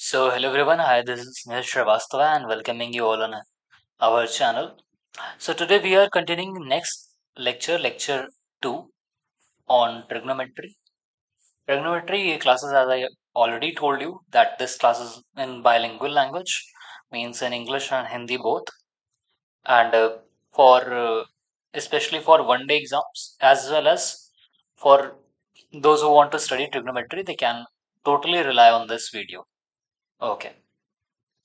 So hello everyone, hi, this is Neil Shrivastava and welcoming you all on our channel. So today we are continuing next lecture 2 on trigonometry. Trigonometry classes, as I already told you, that this class is in bilingual language, means in English and Hindi both, and for especially for one-day exams as well as for those who want to study trigonometry, they can totally rely on this video. Okay,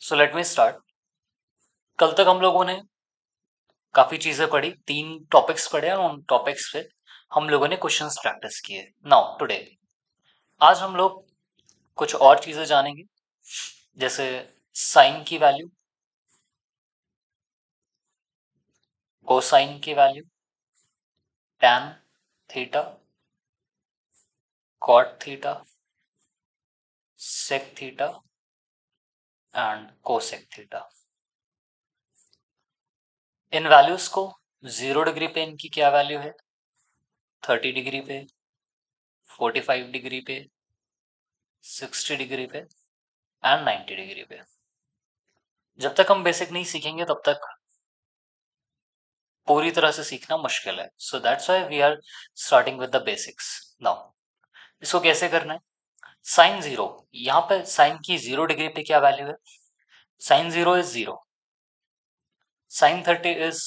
so let me start. कल तक हम लोगों ने काफी चीजें पढ़ी, 3 topics पढ़े और उन टॉपिक्स पे हम लोगों ने क्वेश्चंस प्रैक्टिस किए। नाउ टुडे आज हम लोग कुछ और चीजें जानेंगे, जैसे साइन की वैल्यू, कोसाइन की value, tan theta, cot theta, sec theta and cosec theta. इन वैल्यूज को 0 डिग्री पे इनकी क्या वैल्यू है, 30 डिग्री पे, 45 डिग्री पे, 60 डिग्री पे एंड 90 डिग्री पे। जब तक हम बेसिक नहीं सीखेंगे तब तक पूरी तरह से सीखना मुश्किल है। So that's why we are starting with the basics. Now इसको कैसे करना है, साइन 0, यहाँ पे साइन की 0 डिग्री पे क्या वैल्यू है, sine 0 is 0, sine 30 is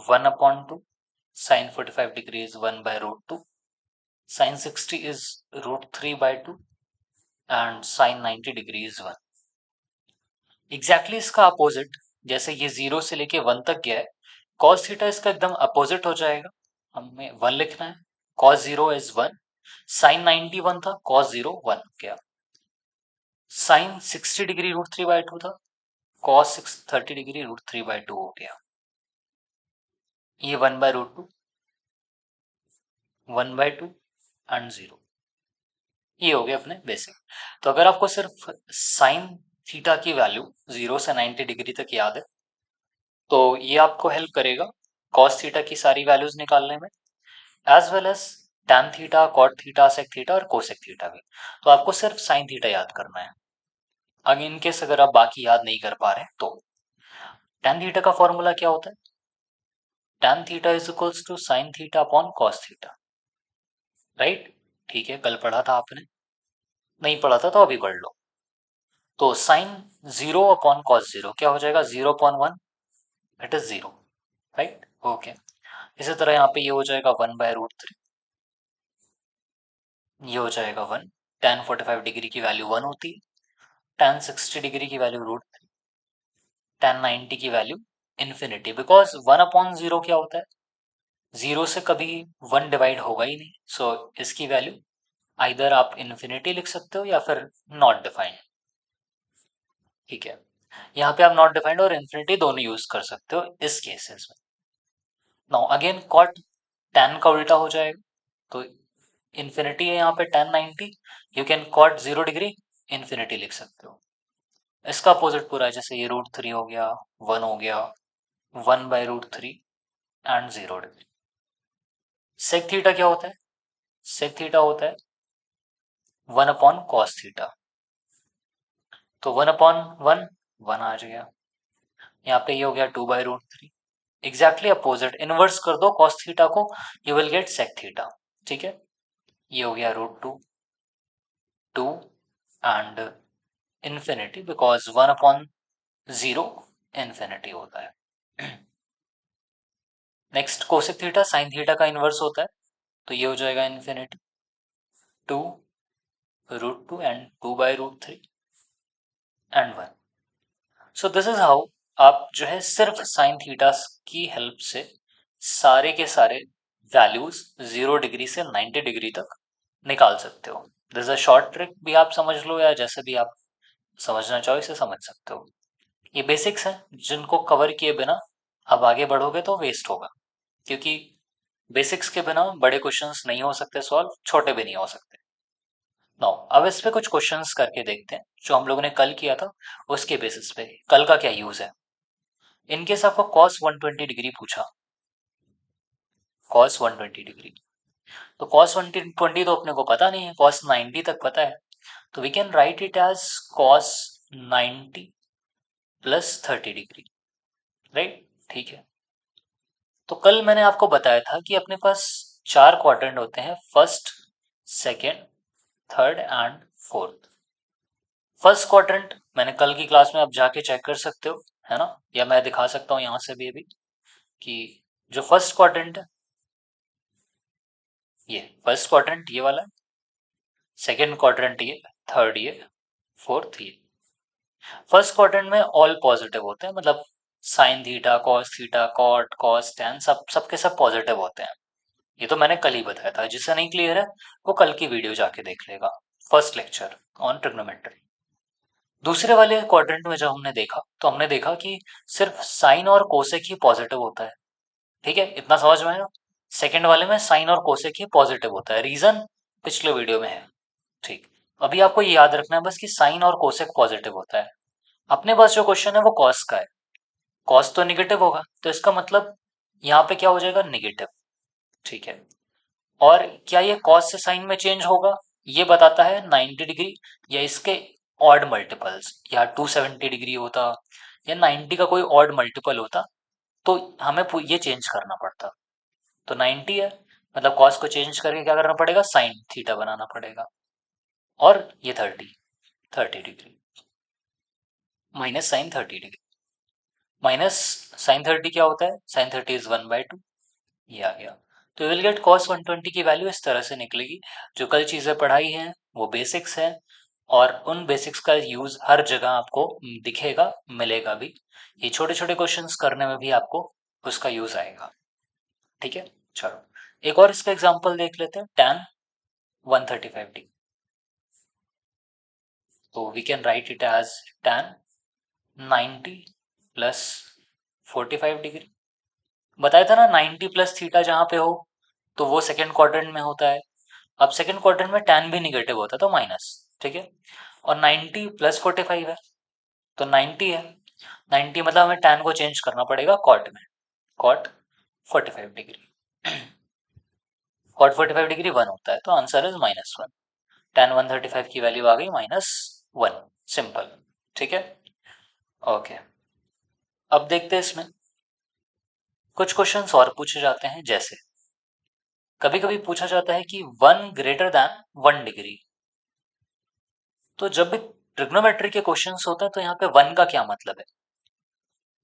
1/2, sine 45 degree is 1/√2, sine 60 is √3/2 and sine 90 degree is 1। Exactly इसका अपोजिट, जैसे ये 0 से लेके 1 तक गया है, कॉस थीटा इसका एकदम अपोजिट हो जाएगा। हमें 1 लिखना है, कॉस 0 इज 1, साइन 90 1 था, कॉस 0 1 हो गया। साइन 60 डिग्री √3/2 था, कॉस 30 डिग्री √3/2 हो गया। ये 1/√2, 1/2 एंड 0, ये हो गया अपने बेसिक। तो अगर आपको सिर्फ साइन थीटा की वैल्यू 0 से 90 डिग्री तक याद है तो ये आपको हेल्प करेगा कॉस थीटा की सारी वैल्यूज निकालने में, as well as tan theta, cot theta, sec theta और कोसेक थीटा भी। तो आपको सिर्फ साइन थीटा याद करना है। अगर इनकेस अगर आप बाकी याद नहीं कर पा रहे हैं तो टैन थीटा का फॉर्मूला क्या होता है, tan theta is equals to sine theta upon cos theta, right? ठीक है, कल पढ़ा था आपने, नहीं पढ़ा था तो अभी पढ़ लो। तो साइन 0 अपॉन कॉस 0 क्या हो जाएगा, 0 upon 1, it is 0, right? Okay, इसी तरह यहाँ पे ये हो जाएगा 1/√3, ये हो जाएगा 1, tan 45 डिग्री की वैल्यू 1 होती है, tan 60 डिग्री की वैल्यू √3, tan 90 की वैल्यू इन्फिनिटी, बिकॉज 1/0 क्या होता है, 0 से कभी 1 डिवाइड होगा ही नहीं। सो इसकी वैल्यू आइदर आप इन्फिनिटी लिख सकते हो या फिर नॉट डिफाइंड। ठीक है, यहाँ पे आप नॉट डिफाइंड और इन्फिनिटी दोनों यूज कर सकते हो इस केसेस में। नाउ अगेन कॉट tan का उल्टा हो जाएगा, तो इन्फिनिटी है यहाँ पे tan 90, you can cot 0 degree infinity लिख सकते हो। इसका अपोजिट पूरा है, जैसे ये √3 हो गया, 1 हो गया, 1/√3 एंड 0 डिग्री। सेक थीटा क्या होता है, सेक थीटा होता है 1 अपॉन कॉस थीटा, तो 1/1 1 आ गया, यहाँ पे ये हो गया 2/√3। एग्जैक्टली अपोजिट, इनवर्स कर दो कॉस थीटा को, you will get sec theta. ठीक है, ये हो गया √2 2 एंड इन्फिनिटी, बिकॉज 1/0 इन्फिनिटी होता है। Next cosec theta, sine theta का इनवर्स होता है, तो ये हो जाएगा infinity 2 √2 and 2/√3 and 1। So this is how आप जो है सिर्फ साइन थीटा की हेल्प से सारे के सारे वैल्यूज 0 डिग्री से 90 डिग्री तक निकाल सकते हो। This is a short trick भी आप समझ लो, या जैसे भी आप समझना चाहो इसे समझ सकते हो। ये बेसिक्स हैं जिनको कवर किए बिना अब आगे बढ़ोगे तो वेस्ट होगा, क्योंकि बेसिक्स के बिना बड़े क्वेश्चंस नहीं हो सकते सॉल्व, छोटे भी नहीं हो सकते। नाउ अब इस पे कुछ क्वेश्चंस करके देखते हैं जो हम लोगों ने कल किया था, उसके बेसिस पे कल का क्या यूज है। इनकेस आपको cos 120 डिग्री पूछा, cos 120 डिग्री, तो cos 120 तो अपने को पता नहीं है, cos 90 तक पता है, तो we can write it as cos 90 plus 30 degree, right. ठीक है, तो कल मैंने आपको बताया था कि अपने पास 4 क्वाड्रेंट होते हैं, first, second, third and fourth. First quadrant मैंने कल की क्लास में आप जाके चेक कर सकते हो, है ना, या मैं दिखा सकता हूँ यहाँ से भी अभी कि जो फर्स्ट क्वाड्रेंट है, ये फर्स्ट क्वाड्रेंट ये वाला है, सेकेंड क्वाड्रेंट ये, थर्ड ये, फोर्थ ये। फर्स्ट क्वाड्रेंट में ऑल पॉजिटिव होते हैं, मतलब sine theta, cos theta, cot, cos, tan, सबके सब पॉजिटिव होते हैं। ये तो मैंने कल ही बताया था, जिससे नहीं क्लियर है वो कल की वीडियो जाके देख लेगा, फर्स्ट लेक्चर ऑन ट्रिग्नोमेट्री। दूसरे वाले क्वाड्रेंट में जब हमने देखा तो हमने देखा कि सिर्फ साइन और कोसेक ही पॉजिटिव होता है। ठीक है, इतना समझ में आया। सेकंड वाले में साइन और कोसेक ही पॉजिटिव होता है, रीजन पिछले वीडियो में है। ठीक, अभी आपको ये याद रखना है बस कि साइन और कोसेक पॉजिटिव होता है। अपने पास जो क्वेश्चन है वो कॉस का है, कॉस तो निगेटिव होगा, तो इसका मतलब यहाँ पे क्या हो जाएगा, निगेटिव। ठीक है, और क्या ये कॉस से साइन में चेंज होगा, ये बताता है 90 डिग्री या इसके ऑड मल्टीपल्स, या 270 डिग्री होता या 90 का कोई ऑड मल्टीपल होता तो हमें ये चेंज करना पड़ता। तो 90 है, मतलब कॉस को चेंज करके क्या करना पड़ेगा, साइन थीटा बनाना पड़ेगा। और ये 30 degree minus sine 30 degree, minus sine 30 क्या होता है, साइन 30 इज 1/2, ये आ गया। तो विल गेट कॉस 120 की वैल्यू इस तरह से निकलेगी। जो कल चीज़ें पढ़ाई हैं वो बेसिक्स हैं, और उन बेसिक्स का यूज़ हर जगह आपको दिखेगा, मिलेगा भी। ये छोटे छोटे क्वेश्चंस करने में भी आपको उसका यूज़ आएगा। ठीक है, चलो एक और इसका एग्जांपल देख लेते हैं, tan 135 डिग्री। तो we can write it as tan 90 plus 45 degree. बताया था ना 90 प्लस थीटा जहाँ पे हो तो वो सेकेंड क्वाड्रेंट में होता है। अब सेकेंड क्वाड्रेंट में tan भी निगेटिव होता है तो माइनस। ठीक है, और 90 प्लस 45 है तो 90 है। 90 मतलब हमें tan को चेंज करना पड़ेगा कॉट में, कॉट 45 डिग्री। कॉट 45 डिग्री 1 होता है तो आंसर इज -1। tan 135 की वैल्यू आ गई -1, सिंपल। ठीक है, ओके। अब देखते हैं इसमें कुछ क्वेश्चंस और पूछे जाते हैं, जैसे कभी कभी पूछा जाता है कि 1 ग्रेटर दैन 1 डिग्री। तो जब भी ट्रिग्नोमेट्री के क्वेश्चंस होते हैं तो यहाँ पे 1 का क्या मतलब है,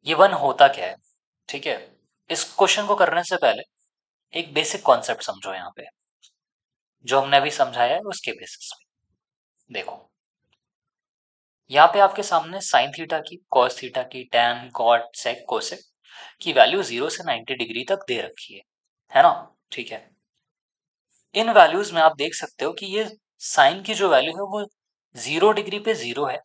ये 1 होता क्या है। ठीक है, इस क्वेश्चन को करने से पहले एक बेसिक कॉन्सेप्ट समझो यहाँ पे, जो हमने अभी समझाया है उसके बेसिस पे। देखो यहाँ पे आपके सामने साइन थीटा की, कॉस थीटा की, टैन, कॉट, सेक, कोसेक की वैल्यू 0 से 90 डिग्री तक दे रखी है ना। ठीक है, इन वैल्यूज में आप देख सकते हो कि ये साइन की जो वैल्यू है वो 0 डिग्री पे 0 है,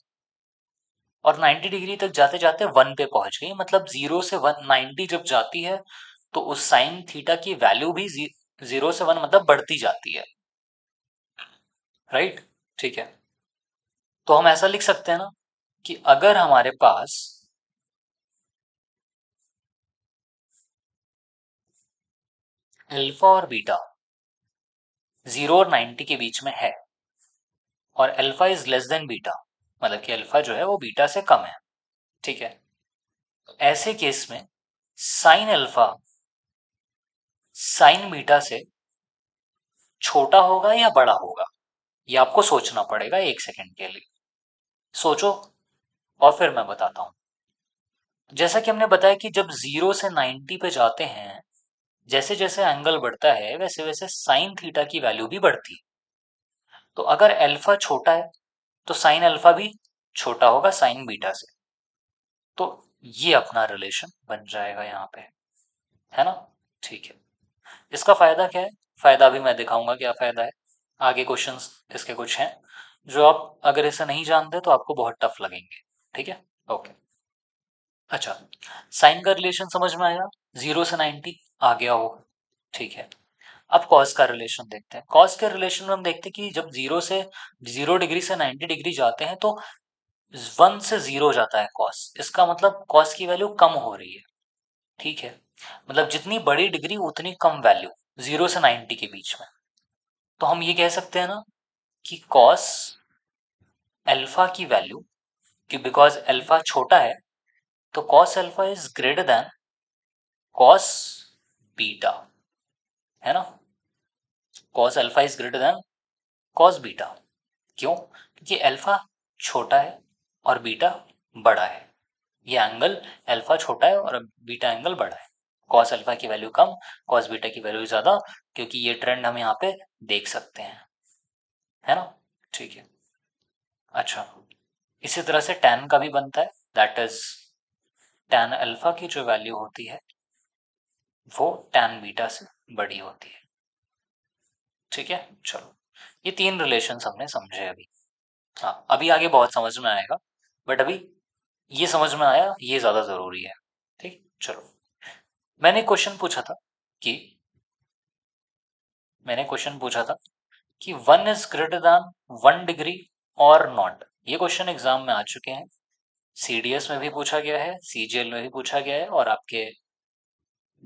और 90 डिग्री तक जाते जाते 1 पे पहुंच गई। मतलब 0 से 1 90 जब जाती है तो उस साइन थीटा की वैल्यू भी 0 से 1 मतलब बढ़ती जाती है, राइट। ठीक है, तो हम ऐसा लिख सकते हैं ना कि अगर हमारे पास अल्फा और बीटा 0 और 90 के बीच में है, और alpha is less then beta, मतलब कि अल्फा जो है वो बीटा से कम है। ठीक है, तो ऐसे केस में साइन अल्फा साइन बीटा से छोटा होगा या बड़ा होगा, ये आपको सोचना पड़ेगा 1 सेकंड के लिए। सोचो और फिर मैं बताता हूं। जैसा कि हमने बताया कि जब 0 से 90 पे जाते हैं, जैसे जैसे एंगल बढ़ता है वैसे वैसे साइन थीटा की वैल्यू भी बढ़ती है। तो अगर अल्फा छोटा है तो साइन अल्फा भी छोटा होगा साइन बीटा से। तो ये अपना रिलेशन बन जाएगा यहाँ पे, है ना। ठीक है, इसका फायदा क्या है, फायदा भी मैं दिखाऊंगा क्या फायदा है। आगे क्वेश्चंस इसके कुछ हैं जो आप अगर इसे नहीं जानते तो आपको बहुत टफ लगेंगे। ठीक है, ओके। अच्छा, साइन का रिलेशन समझ में आया, 0 से 90 आ गया होगा। ठीक है, अब कॉस का रिलेशन देखते हैं। कॉस के रिलेशन में हम देखते हैं कि जब 0 डिग्री से 90 डिग्री जाते हैं तो 1 से 0 जाता है कॉस, इसका मतलब कॉस की वैल्यू कम हो रही है। ठीक है, मतलब जितनी बड़ी डिग्री उतनी कम वैल्यू 0 से 90 के बीच में। तो हम ये कह सकते हैं ना कि कॉस अल्फा की वैल्यू कि बिकॉज अल्फा छोटा है तो cos alpha is greater then cos beta, है ना। Cos alpha is greater then cos beta. क्यों? क्योंकि अल्फा छोटा है और बीटा बड़ा है। ये एंगल अल्फा छोटा है और बीटा एंगल बड़ा है। कॉस अल्फा की वैल्यू कम, कॉस बीटा की वैल्यू ज़्यादा, क्योंकि ये ट्रेंड हम यहाँ पे देख सकते हैं, है ना। ठीक है। अच्छा, इसी तरह से tan का भी बनता है, दैट इज tan अल्फा की जो वैल्यू होती है वो tan बीटा से बड़ी होती है। ठीक है, चलो ये 3 रिलेशंस हमने समझे अभी। हाँ, अभी आगे बहुत समझ में आएगा, बट अभी ये समझ में आया, ये ज़्यादा ज़रूरी है। ठीक, चलो। मैंने क्वेश्चन पूछा था कि मैंने क्वेश्चन पूछा था कि 1 इज ग्रेटर दैन 1 डिग्री और नॉट। ये क्वेश्चन एग्जाम में आ चुके हैं, सीडीएस में भी पूछा गया है, सीजीएल में भी पूछा गया है, और आपके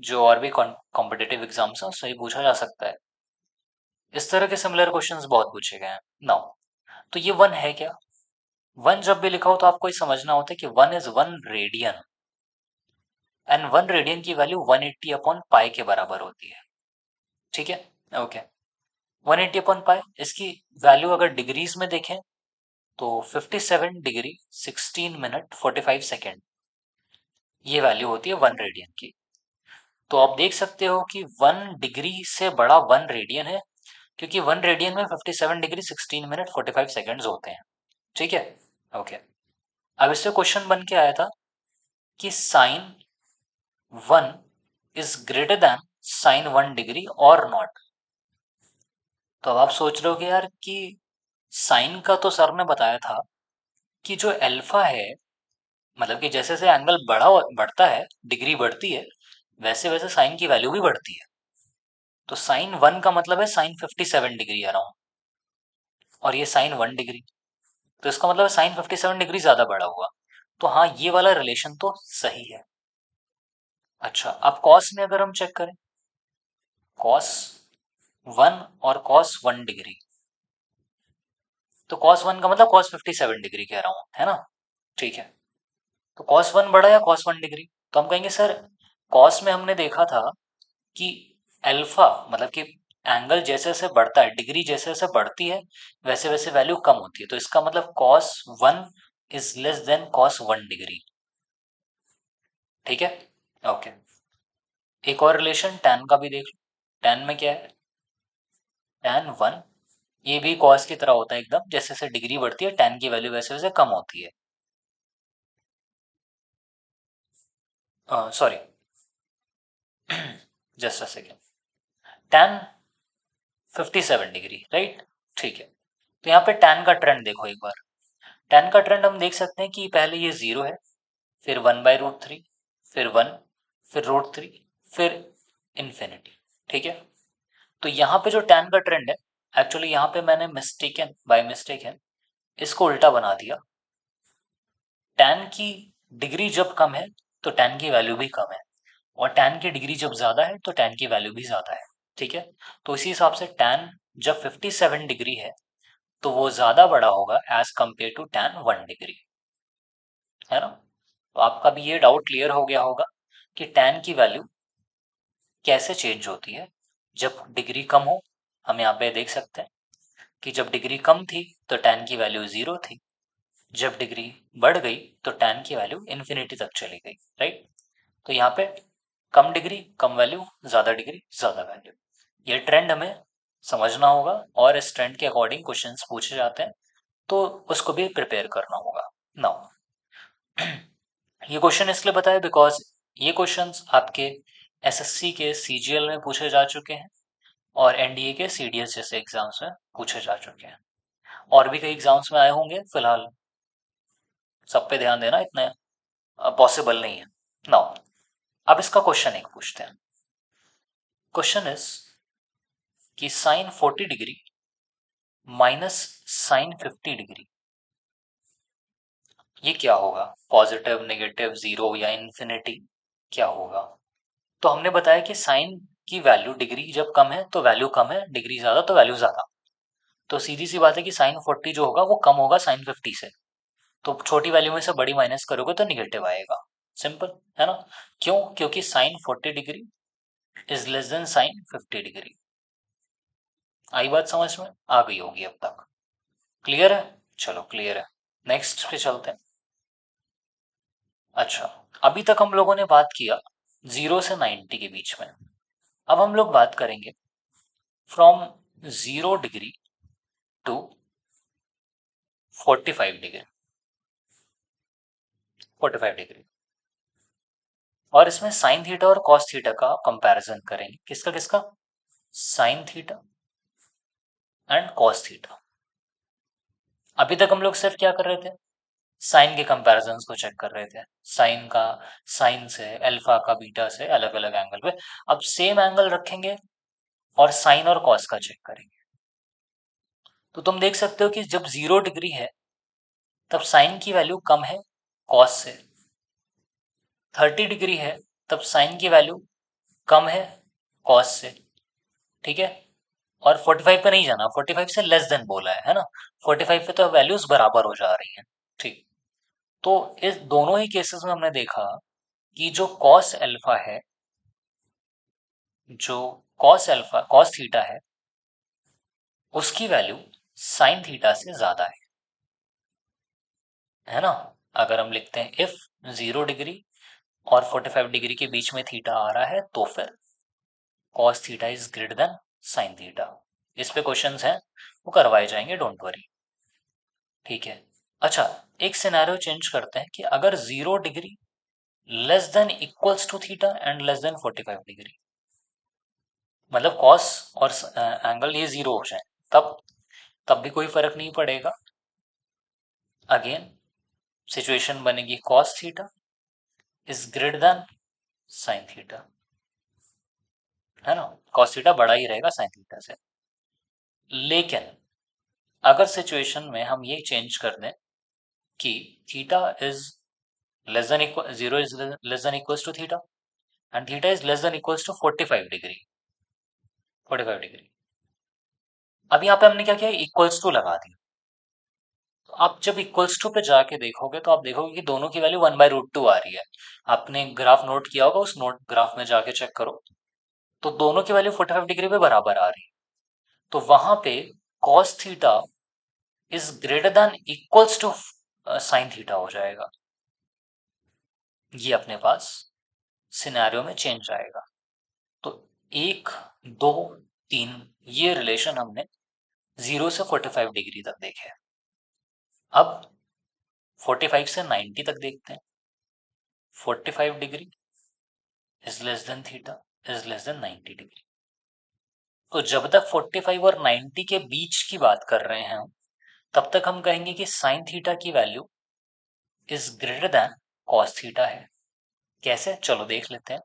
जो और भी कॉम्पिटिटिव एग्जाम्स हैं उसमें भी पूछा जा सकता है। इस तरह के सिमिलर क्वेश्चंस बहुत पूछे गए हैं। नाउ, तो ये 1 है क्या? 1 जब भी लिखा हो तो आपको ये समझना होता है कि 1 इज 1 रेडियन, एंड 1 रेडियन की वैल्यू 180 अपॉन पाई के बराबर होती है। ठीक है, ओके। 180 अपॉन पाई, इसकी वैल्यू अगर डिग्रीज में देखें तो 57 डिग्री 16 मिनट 45 सेकेंड, ये वैल्यू होती है 1 रेडियन की। तो आप देख सकते हो कि 1 डिग्री से बड़ा 1 रेडियन है, क्योंकि 1 रेडियन में 57 डिग्री 16 मिनट 45 सेकेंड्स होते हैं। ठीक है, ओके। अब इससे क्वेश्चन बन के आया था कि sine 1 is greater than sine 1 degree और नॉट। तो अब आप सोच रहे हो कि यार कि साइन का तो सर ने बताया था कि जो अल्फा है, मतलब कि जैसे जैसे एंगल बढ़ता है, डिग्री बढ़ती है, वैसे वैसे साइन की वैल्यू भी बढ़ती है। तो साइन 1 का मतलब है साइन 57 डिग्री अराउंड, और ये साइन 1 डिग्री, तो इसका मतलब है साइन 57 डिग्री ज्यादा बड़ा हुआ। तो हाँ, ये वाला रिलेशन तो सही है। अच्छा, अब कॉस में अगर हम चेक करें, कॉस 1 और कॉस 1 डिग्री, तो कॉस 1 का मतलब कॉस 57 डिग्री कह रहा हूं, है ना। ठीक है, तो कॉस 1 बड़ा या कॉस 1 डिग्री? तो हम कहेंगे सर, कॉस में हमने देखा था कि अल्फा, मतलब कि एंगल जैसे जैसे बढ़ता है, डिग्री जैसे जैसे बढ़ती है, वैसे वैसे वैल्यू कम होती है। तो इसका मतलब cos 1 is less than cos 1 degree. ठीक है, ओके। एक और रिलेशन tan का भी देख लो। tan में क्या है? tan 1, ये भी कॉस की तरह होता है एकदम, जैसे जैसे डिग्री बढ़ती है tan की वैल्यू वैसे वैसे कम होती है। Sorry, just a second. tan 57 degree, right. ठीक है, तो यहाँ पे tan का ट्रेंड देखो एक बार। tan का ट्रेंड हम देख सकते हैं कि पहले ये 0 है, फिर 1/√3, फिर 1, फिर √3, फिर इन्फिनिटी। ठीक है, तो यहाँ पे जो tan का ट्रेंड है, एक्चुअली यहाँ पे मैंने बाय मिस्टेक है इसको उल्टा बना दिया। tan की डिग्री जब कम है तो tan की वैल्यू भी कम है, और tan की डिग्री जब ज्यादा है तो tan की वैल्यू भी ज्यादा है। ठीक है, तो इसी हिसाब से tan जब 57 डिग्री है तो वो ज्यादा बड़ा होगा as compare to tan 1 degree, है ना। तो आपका भी ये डाउट क्लियर हो गया होगा कि tan की वैल्यू कैसे चेंज होती है जब डिग्री कम हो। हम यहाँ पे देख सकते हैं कि जब डिग्री कम थी तो tan की वैल्यू 0 थी, जब डिग्री बढ़ गई तो tan की वैल्यू इन्फिनिटी तक चली गई, राइट। तो यहाँ पे कम डिग्री कम वैल्यू, ज्यादा डिग्री ज्यादा वैल्यू, ये ट्रेंड हमें समझना होगा, और इस ट्रेंड के अकॉर्डिंग क्वेश्चंस पूछे जाते हैं, तो उसको भी प्रिपेयर करना होगा। नाउ, ये क्वेश्चन इसलिए बताया बिकॉज ये क्वेश्चंस आपके एसएससी के सीजीएल में पूछे जा चुके हैं, और एनडीए के सीडीएस जैसे एग्जाम्स में पूछे जा चुके हैं, और भी कई एग्जाम्स में आए होंगे। फिलहाल सब पे ध्यान देना इतना पॉसिबल नहीं है। नाउ, अब इसका क्वेश्चन एक पूछते हैं। क्वेश्चन इज कि sine 40 degree minus sine 50 degree, ये क्या होगा? पॉजिटिव, नेगेटिव, जीरो या इन्फिनिटी, क्या होगा? तो हमने बताया कि साइन की वैल्यू, डिग्री जब कम है तो वैल्यू कम है, डिग्री ज्यादा तो वैल्यू ज्यादा। तो सीधी सी बात है कि साइन 40 जो होगा वो कम होगा साइन 50 से। तो छोटी वैल्यू में से बड़ी माइनस करोगे तो निगेटिव आएगा, सिंपल है ना। क्यों? क्योंकि sine 40 degree is less than sine 50 degree. आई बात समझ में? आ गई होगी अब तक। क्लियर है? चलो क्लियर है। नेक्स्ट पे चलते हैं। अच्छा, अभी तक हम लोगों ने बात किया 0 से 90 के बीच में। अब हम लोग बात करेंगे from 0 degree to 45 degree. 45 degree, और इसमें साइन थीटा और कॉस थीटा का कंपैरिजन करेंगे। किसका किसका? Sine theta and cos theta. अभी तक हम लोग सिर्फ क्या कर रहे थे? साइन के कंपैरिजन को चेक कर रहे थे। साइन का, साइन से, अल्फा का बीटा से अलग अलग एंगल पे। अब सेम एंगल रखेंगे और साइन और कॉस का चेक करेंगे। तो तुम देख सकते हो कि जब 0 डिग्री है तब साइन की वैल्यू कम है कॉस से। 30 डिग्री है तब साइन की वैल्यू कम है कॉस से। ठीक है। और 45 पे नहीं जाना, 45 से लेस देन बोला है ना। 45 पे तो वैल्यूज बराबर हो जा रही हैं। ठीक। तो इस दोनों ही केसेस में हमने देखा कि जो कॉस अल्फा है, जो कॉस थीटा है, उसकी वैल्यू साइन थीटा से ज्यादा है ना। अगर हम लिखते हैं इफ 0 डिग्री और 45 डिग्री के बीच में थीटा आ रहा है तो फिर cos theta is greater than sine theta. इस पे क्वेश्चंस हैं, वो करवाए जाएंगे, डोंट वरी। ठीक है। अच्छा, एक सिनेरियो चेंज करते हैं कि अगर 0 degree less than equals to theta and less than 45 degree, मतलब कॉस और एंगल ये जीरो हो जाए, तब भी कोई फर्क नहीं पड़ेगा। अगेन सिचुएशन बनेगी cos theta is greater than sine theta, है ना। कॉस थीटा बड़ा ही रहेगा साइन थीटा से। लेकिन अगर सिचुएशन में हम ये चेंज कर दें कि theta is less than equal, zero is less than equals to theta and theta is less than equals to 45 degree. 45 degree, अब यहाँ पे हमने क्या किया, इक्वल्स टू लगा दिया। तो आप जब इक्वल्स टू पे जाके देखोगे तो आप देखोगे कि दोनों की वैल्यू 1/√2 आ रही है। आपने ग्राफ नोट किया होगा, उस नोट ग्राफ में जाके चेक करो। तो दोनों की वैल्यू 45 डिग्री पे बराबर आ रही है। तो वहां पे cos theta is greater than equals to sine theta हो जाएगा। ये अपने पास सिनेरियो में चेंज आएगा। तो 1, 2, 3, ये रिलेशन हमने 0 से 45 डिग्री तक देखे। अब 45 से 90 तक देखते हैं। 45 degree is less than theta is less then 90 degree. तो जब तक 45 और 90 के बीच की बात कर रहे हैं हम, तब तक हम कहेंगे कि साइन थीटा की value is greater then cos theta है। कैसे? चलो देख लेते हैं।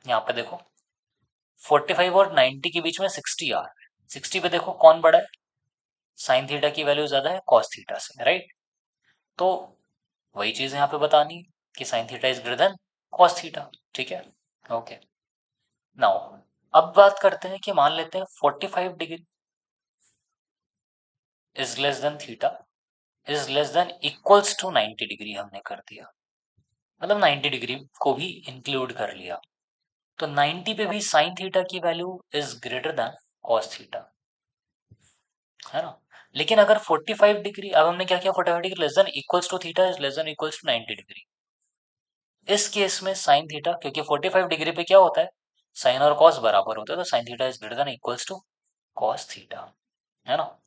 यहाँ पे देखो 45 और 90 के बीच में 60 आ रहा है। 60 पे देखो कौन बड़ा है, साइन थीटा की वैल्यू ज्यादा है कॉस थीटा से, राइट। तो वही चीज यहाँ पे बतानी है कि sign theta is greater then cos theta. ठीक है, ओके। नाउ अब बात करते हैं कि मान लेते हैं 45 degree is less than theta is less than equals to 90 degree हमने कर दिया, मतलब 90 डिग्री को भी इंक्लूड कर लिया। तो 90 पे भी साइन थीटा की value is greater then cos theta, है ना। लेकिन अगर 45 डिग्री, अब हमने क्या किया, 45 degree less than equals to theta is less than equals to 90 degree. इस केस में साइन थीटा, क्योंकि 45 डिग्री पे क्या होता है, साइन और कॉस बराबर होता है, तो sine theta is greater than equals to cos theta, है ना।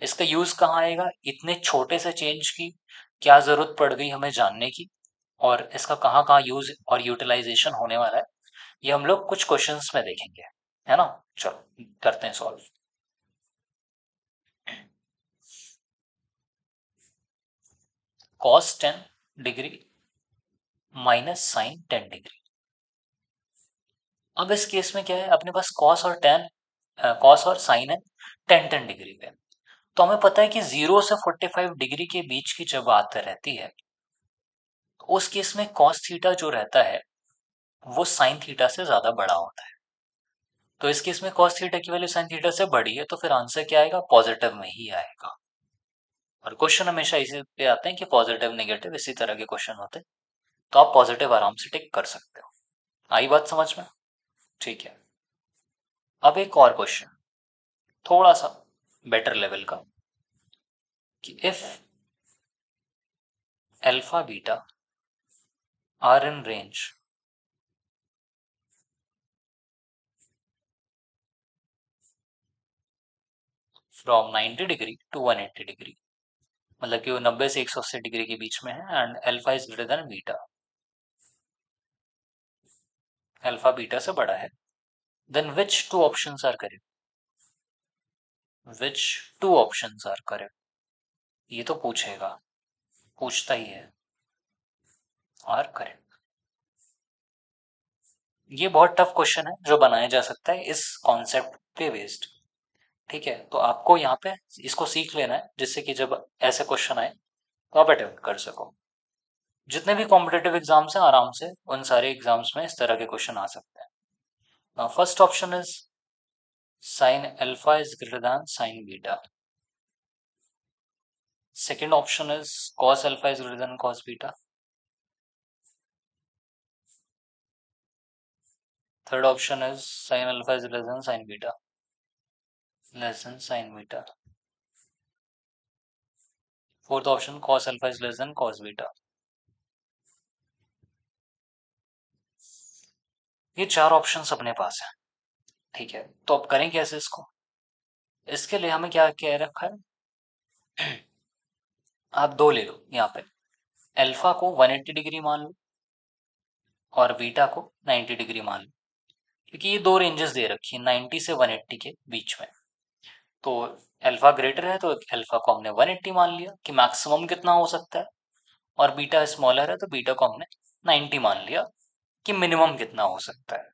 इसका यूज कहाँ आएगा, इतने छोटे से चेंज की क्या जरूरत पड़ गई हमें जानने की, और इसका कहाँ कहाँ यूज और यूटिलाइजेशन होने वाला है, ये हम लोग कुछ क्वेश्चंस में देखेंगे, है ना। चलो करते हैं solve. Cos 10 degree minus sine 10 degree. अब इस केस में क्या है, अपने पास कॉस और साइन है 10-10 डिग्री पे। तो हमें पता है कि 0 से 45 डिग्री के बीच की जब बात रहती है, तो उस केस में कॉस थीटा जो रहता है वो साइन थीटा से ज्यादा बड़ा होता है। तो इस केस में कॉस थीटा की वैल्यू साइन थीटा से बड़ी है, तो फिर आंसर क्या आएगा, पॉजिटिव में ही आएगा। और क्वेश्चन हमेशा इसी पे आते हैं कि पॉजिटिव नेगेटिव इसी तरह के क्वेश्चन होते हैं, तो आप पॉजिटिव आराम से टिक कर सकते हो। आई बात समझ में? ठीक है। अब एक और क्वेश्चन थोड़ा सा बेटर लेवल का, कि if alpha beta are in range from 90 degree to 180 degree, मतलब कि वो 90 से 180 डिग्री के बीच में है, and alpha is greater than beta, alpha beta से बड़ा है, then which two options are correct? Which two options are correct, ये तो पूछेगा, पूछता ही है। आर करेक्ट, ये बहुत टफ क्वेश्चन है जो बनाया जा सकता है इस कॉन्सेप्ट पे बेस्ड। ठीक है, तो आपको यहाँ पे इसको सीख लेना है, जिससे कि जब ऐसे क्वेश्चन आए तो आप अटेम्प्ट कर सको। जितने भी कॉम्पिटेटिव एग्जाम्स हैं आराम से उन सारे एग्जाम्स में इस तरह के क्वेश्चन आ सकते हैं। Now first option is sin alpha is greater than sin beta. Second option is cos alpha is greater than cos beta. Third option is sin alpha is less than sin beta. Less than sin beta. Fourth option, cos alpha is less than cos beta. ये चार options अपने पास है। ठीक है, तो अब करें कैसे इसको? इसके लिए हमें क्या कह रखा है, आप दो ले लो यहाँ पे, अल्फा को 180 डिग्री मान लो और बीटा को 90 डिग्री मान लो, क्योंकि ये दो रेंजेस दे रखी है 90 से 180 के बीच में। तो अल्फा ग्रेटर है तो अल्फा को हमने 180 मान लिया कि मैक्सिमम कितना हो सकता है, और बीटा स्मॉलर है तो बीटा को हमने 90 मान लिया कि मिनिमम कितना हो सकता है।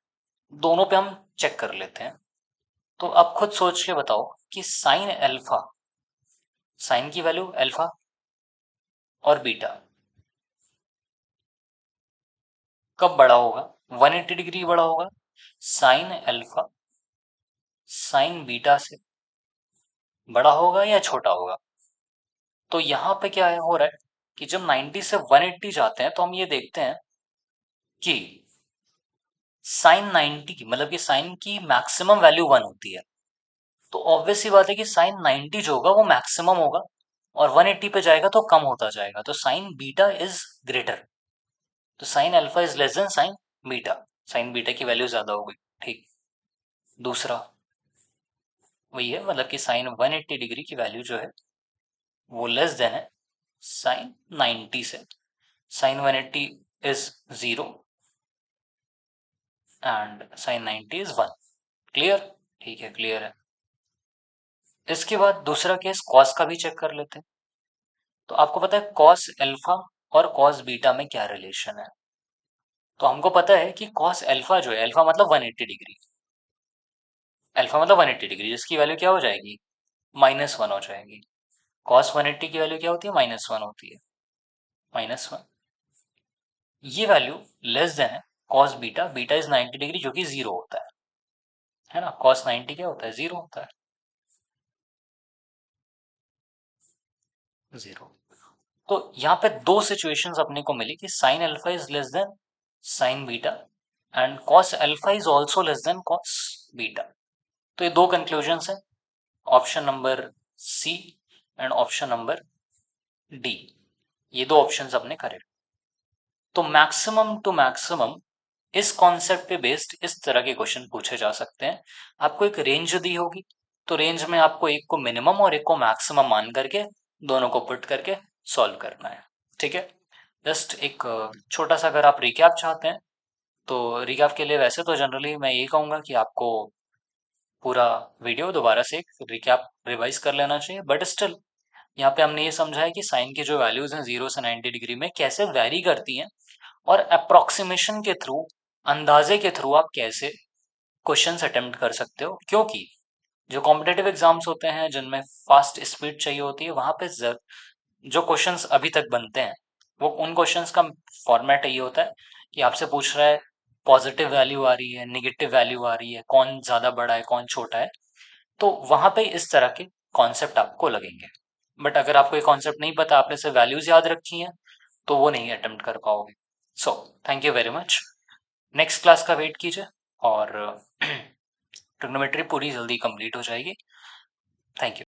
दोनों पे हम चेक कर लेते हैं। तो अब खुद सोच के बताओ कि साइन अल्फा, साइन की वैल्यू अल्फा और बीटा कब बड़ा होगा? 180 डिग्री बड़ा होगा। साइन अल्फा साइन बीटा से बड़ा होगा या छोटा होगा? तो यहाँ पे क्या है हो रहा है कि जब 90 से 180 जाते हैं तो हम ये देखते हैं कि साइन 90 की, मतलब कि साइन की मैक्सिमम वैल्यू 1 होती है, तो ऑब्वियस सी बात है कि साइन 90 जो होगा वो मैक्सिमम होगा, और 180 पे जाएगा तो कम होता जाएगा, तो साइन बीटा इज ग्रेटर, तो sign alpha is less than sine beta, sign beta की वैल्यू ज्यादा होगी। ठीक। दूसरा वही है, मतलब कि साइन 180 डिग्री की वैल्यू जो है वो लेस देन है साइन 90 से, sine 180 is 0 and sine 90 is 1। Clear? ठीक है, क्लियर है। इसके बाद दूसरा केस कॉस का भी चेक कर लेते हैं। तो आपको पता है कॉस अल्फा और कॉस बीटा में क्या रिलेशन है? तो हमको पता है कि कॉस अल्फा जो है, अल्फा मतलब 180 डिग्री, अल्फा मतलब 180 डिग्री, जिसकी वैल्यू क्या हो जाएगी? -1 हो जाएगी। कॉस 180 की वैल्यू क्या होती है? -1 होती है, -1। ये वैल्यू लेस देन है cos beta, beta is 90 degree जो कि 0 होता है ना? कॉस 90 क्या होता है? 0 होता है, 0। तो यहाँ पे दो सिचुएशंस अपने को मिली कि sine alpha is less than sine beta and cos alpha is also less than cos beta. तो ये दो कंक्लूजन्स हैं, option number C and option number D, ये दो ऑप्शंस अपने करेक्ट। तो मैक्सिमम टू मैक्सिमम इस कॉन्सेप्ट पे बेस्ड इस तरह के क्वेश्चन पूछे जा सकते हैं। आपको एक रेंज दी होगी, तो रेंज में आपको एक को मिनिमम और एक को मैक्सिमम मान करके दोनों को पुट करके सॉल्व करना है। ठीक है, जस्ट एक छोटा सा अगर आप रिकैप चाहते हैं तो रिकैप के लिए वैसे तो जनरली मैं यही कहूँगा कि आपको पूरा वीडियो दोबारा से एक रिकैप रिवाइज कर लेना चाहिए, बट स्टिल यहाँ पे हमने ये समझा है कि साइन की जो वैल्यूज हैं 0 से 90 डिग्री में कैसे वैरी करती हैं, और अप्रोक्सीमेशन के थ्रू, अंदाजे के थ्रू आप कैसे क्वेश्चंस अटेम्प्ट कर सकते हो, क्योंकि जो कॉम्पिटेटिव एग्जाम्स होते हैं जिनमें फास्ट स्पीड चाहिए होती है, वहां पे जो क्वेश्चंस अभी तक बनते हैं वो उन क्वेश्चंस का फॉर्मेट ये होता है कि आपसे पूछ रहा है पॉजिटिव वैल्यू आ रही है, निगेटिव वैल्यू आ रही है, कौन ज्यादा बड़ा है कौन छोटा है, तो वहां पे इस तरह के कॉन्सेप्ट आपको लगेंगे। बट अगर आपको ये कॉन्सेप्ट नहीं पता, आपने सिर्फ वैल्यूज याद रखी हैं, तो वो नहीं अटेम्प्ट कर पाओगे। So thank you very much. Next class का वेट कीजिए, और ट्रिग्नोमेट्री पूरी जल्दी कंप्लीट हो जाएगी। Thank you.